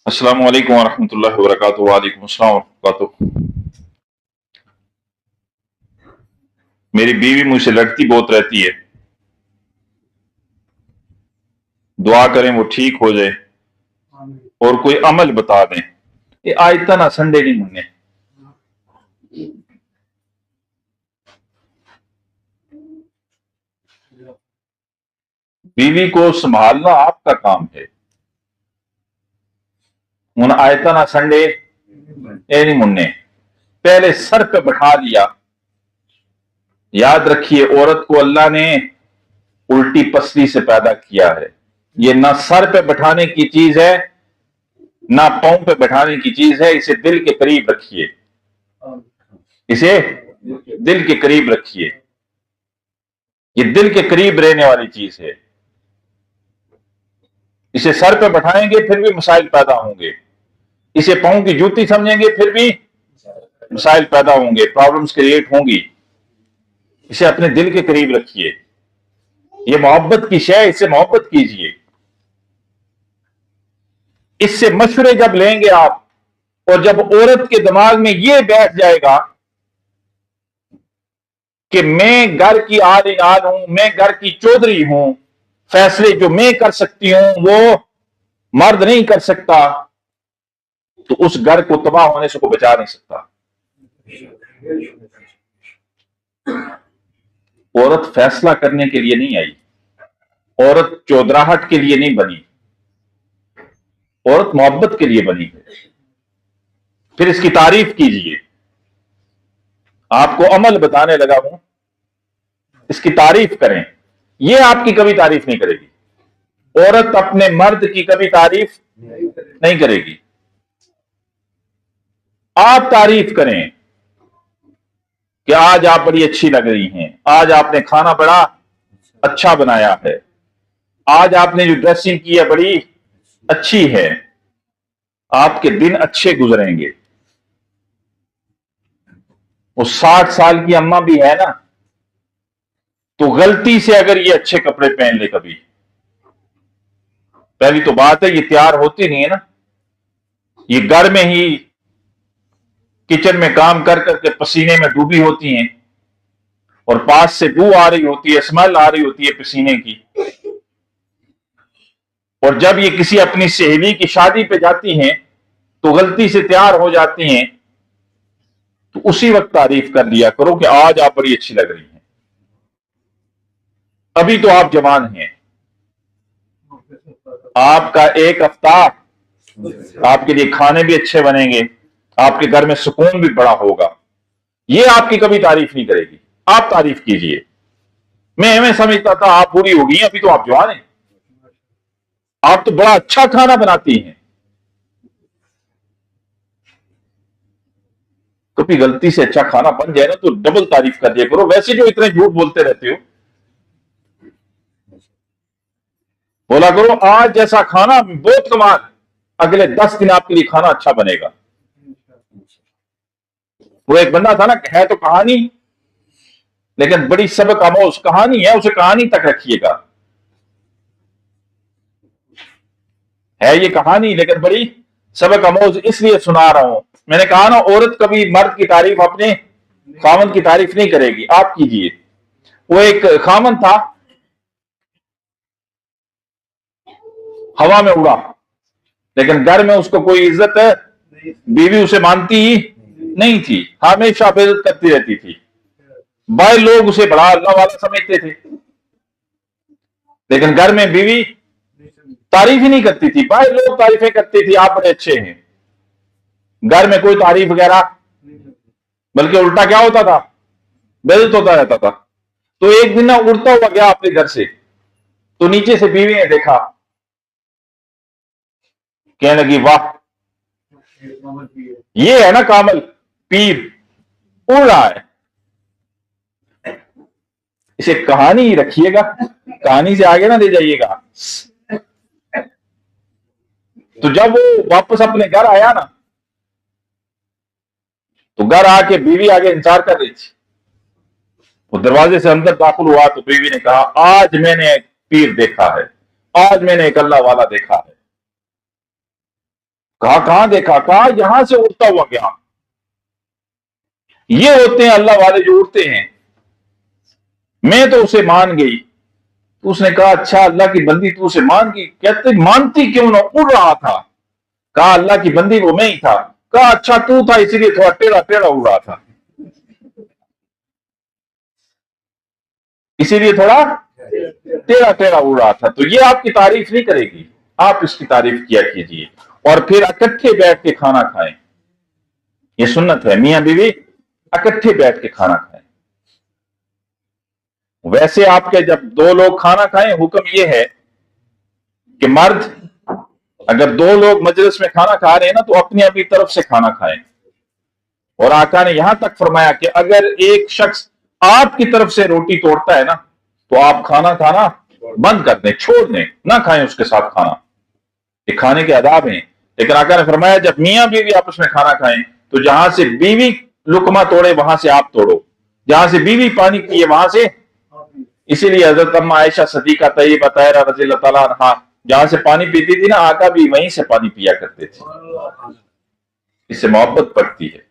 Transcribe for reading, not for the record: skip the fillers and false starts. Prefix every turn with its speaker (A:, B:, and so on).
A: अस्सलाम वालेकुम वरहमतुल्लाहि वबरकातुहू। वालेकुम अस्सलाम वरहमतुल्लाह। मेरी बीवी मुझसे लड़ती बहुत रहती है। दुआ करें वो ठीक हो जाए और कोई अमल बता दें। ये आज ना संडे नहीं मुन्ने। बीवी को संभालना आपका काम है। उन आयता ना संडे ए नहीं मुन्ने। पहले सर पे बैठा लिया। याद रखिए, औरत को अल्लाह ने उल्टी पसली से पैदा किया है। ये ना सर पे बैठाने की चीज है, ना पांव पे बैठाने की चीज है। इसे दिल के करीब रखिए। इसे दिल के करीब रखिए। ये दिल के करीब रहने वाली चीज है। इसे सर पे बैठाएंगे फिर भी मसाइल पैदा होंगे। इसे पांव की जूती समझेंगे फिर भी मसाइल पैदा होंगे, प्रॉब्लम्स क्रिएट होंगी। इसे अपने दिल के करीब रखिए। ये मोहब्बत की शय, इससे मोहब्बत कीजिए। इससे मशवरे जब लेंगे आप, और जब औरत के दिमाग में ये बैठ जाएगा कि मैं घर की आल इनाल हूं, मैं घर की चौधरी हूं, फैसले जो मैं कर सकती हूं वो मर्द नहीं कर सकता, तो उस घर को तबाह होने से कोई बचा नहीं सकता। औरत फैसला करने के लिए नहीं आई, औरत चौधराहट के लिए नहीं बनी, औरत मोहब्बत के लिए बनी है। फिर इसकी तारीफ कीजिए। आपको अमल बताने लगा हूं, इसकी तारीफ करें। यह आपकी कभी तारीफ नहीं करेगी। औरत अपने मर्द की कभी तारीफ नहीं करेगी। आप तारीफ करें कि आज आप बड़ी अच्छी लग रही हैं, आज आपने खाना बड़ा अच्छा बनाया है, आज आपने जो ड्रेसिंग की है बड़ी अच्छी है। आपके दिन अच्छे गुजरेंगे। वो 60 साल की अम्मा भी है ना, तो गलती से अगर ये अच्छे कपड़े पहन ले कभी, पहली तो बात है ये तैयार होती नहीं है ना। ये घर में ही किचन में काम कर करके पसीने में डूबी होती हैं, और पास से बू आ रही होती है, स्मेल आ रही होती है पसीने की। और जब ये किसी अपनी सहेली की शादी पे जाती हैं तो गलती से तैयार हो जाती हैं, तो उसी वक्त तारीफ कर दिया करो कि आज आप बड़ी अच्छी लग रही हैं। अभी तो आप जवान हैं। आपका एक हफ्ता आपके लिए खाने भी अच्छे बनेंगे, आपके घर में सुकून भी बड़ा होगा। ये आपकी कभी तारीफ नहीं करेगी। आप तारीफ कीजिए। मैं समझता था आप बुरी हो गई, अभी तो आप जवान हैं, आप तो बड़ा अच्छा खाना बनाती हैं। कभी गलती से अच्छा खाना बन जाए ना तो डबल तारीफ कर दिया करो। वैसे जो इतने झूठ बोलते रहते हो, बोला करो आज जैसा खाना बहुत कमाल, अगले 10 दिन आपके लिए खाना अच्छा बनेगा। वो एक बंदा था ना, है तो कहानी लेकिन बड़ी सबक आमोज कहानी है, उसे कहानी तक रखिएगा। है ये कहानी लेकिन बड़ी सबक आमोज इसलिए सुना रहा हूं। मैंने कहा ना, औरत कभी मर्द की तारीफ अपने खामन की तारीफ नहीं करेगी, आप कीजिए। वो एक खामन था, हवा में उड़ा, लेकिन घर में उसको कोई इज्जत है, बीवी उसे मानती ही नहीं थी, हमेशा बेइज्जत करती रहती थी। भाई लोग उसे बड़ा अल्लाह वाला समझते थे, लेकिन घर में बीवी तारीफ ही नहीं करती थी। भाई लोग तारीफें करते थे, आप बड़े अच्छे हैं। घर में कोई तारीफ वगैरह, बल्कि उल्टा क्या होता था, बेइज्जत होता रहता था। तो एक दिन ना उड़ता हुआ गया अपने घर से, तो नीचे से बीवी ने देखा, कहने लगी वाह, ये है ना कामल पीर, उड़ रहा है। इसे कहानी रखिएगा, कहानी से आगे ना ले जाइएगा। तो जब वो वापस अपने घर आया ना, तो घर आके बीवी आगे इंतजार कर रही थी। वो दरवाजे से अंदर दाखिल हुआ तो बीवी ने कहा, आज मैंने एक पीर देखा है, आज मैंने एक अल्लाह वाला देखा है। کہا کہاں دیکھا؟ کہا یہاں سے اڑتا ہوا گیا۔ یہ ہوتے ہیں اللہ والے جو اڑتے ہیں۔ میں تو اسے مان گئی۔ تو اس نے کہا اچھا اللہ کی بندی تو اسے مان گئی، کہتے مانتی کیوں نہ، اڑ رہا تھا۔ کہا اللہ کی بندی وہ میں ہی تھا۔ کہا اچھا تو تھا، اسی لیے تھوڑا ٹیڑھا ٹیڑھا اڑ رہا تھا، اسی لیے تھوڑا ٹیڑھا ٹیڑھا اڑ رہا تھا۔ تو یہ آپ کی تعریف نہیں کرے گی، آپ اس کی تعریف کیا کیجیے، اور پھر اکٹھے بیٹھ کے کھانا کھائیں۔ یہ سنت ہے، میاں بیوی اکٹھے بیٹھ کے کھانا کھائیں۔ ویسے آپ کے جب دو لوگ کھانا کھائیں، حکم یہ ہے کہ مرد اگر دو لوگ مجلس میں کھانا کھا رہے ہیں نا تو اپنی اپنی طرف سے کھانا کھائیں۔ اور آقا نے یہاں تک فرمایا کہ اگر ایک شخص آپ کی طرف سے روٹی توڑتا ہے نا تو آپ کھانا کھانا بند کر دیں، چھوڑ دیں، نہ کھائیں اس کے ساتھ کھانا۔ یہ کھانے کے آداب ہیں۔ لیکن آقا نے فرمایا جب میاں بیوی آپس میں کھانا کھائیں تو جہاں سے بیوی لقمہ توڑے وہاں سے آپ توڑو، جہاں سے بیوی پانی پیے وہاں سے۔ اسی لیے حضرت اما عائشہ صدیقہ طیبہ طاہرہ رضی اللہ تعالیٰ عنہا جہاں سے پانی پیتی تھی نا، آقا بھی وہیں سے پانی پیا کرتے تھے۔ اس سے محبت پڑتی ہے۔